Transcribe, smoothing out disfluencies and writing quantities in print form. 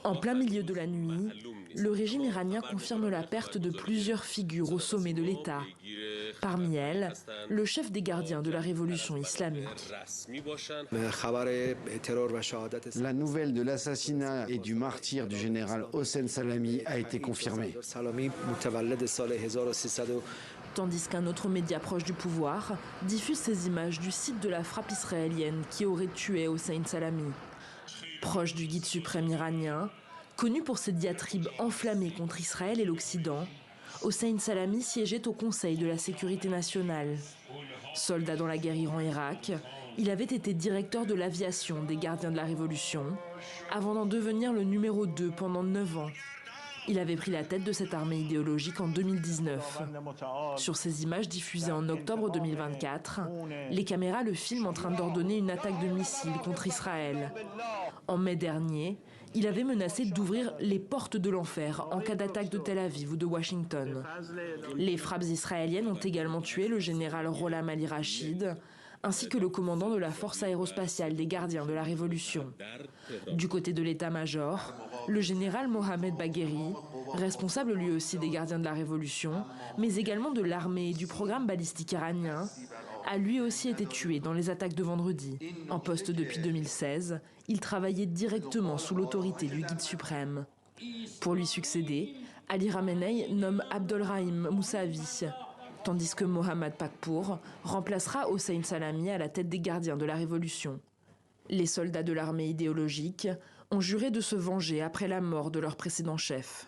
En plein milieu de la nuit, le régime iranien confirme la perte de plusieurs figures au sommet de l'État. Parmi elles, le chef des gardiens de la révolution islamique. La nouvelle de l'assassinat et du martyre du général Hossein Salami a été confirmée. Tandis qu'un autre média proche du pouvoir diffuse ces images du site de la frappe israélienne qui aurait tué Hossein Salami. Proche du guide suprême iranien, connu pour ses diatribes enflammées contre Israël et l'Occident, Hossein Salami siégeait au Conseil de la sécurité nationale. Soldat dans la guerre Iran-Irak, il avait été directeur de l'aviation des gardiens de la Révolution, avant d'en devenir le numéro 2 pendant 9 ans. Il avait pris la tête de cette armée idéologique en 2019. Sur ces images diffusées en octobre 2024, les caméras le filment en train d'ordonner une attaque de missiles contre Israël. En mai dernier, il avait menacé d'ouvrir les portes de l'enfer en cas d'attaque de Tel Aviv ou de Washington. Les frappes israéliennes ont également tué le général Rolam Ali Rachid, ainsi que le commandant de la force aérospatiale des gardiens de la Révolution. Du côté de l'état-major, le général Mohamed Bagheri, responsable lui aussi des gardiens de la Révolution, mais également de l'armée et du programme balistique iranien, a lui aussi été tué dans les attaques de vendredi. En poste depuis 2016, il travaillait directement sous l'autorité du guide suprême. Pour lui succéder, Ali Khamenei nomme Abdolrahim Moussavi, tandis que Mohammad Pakpour remplacera Hossein Salami à la tête des gardiens de la Révolution. Les soldats de l'armée idéologique ont juré de se venger après la mort de leur précédent chef.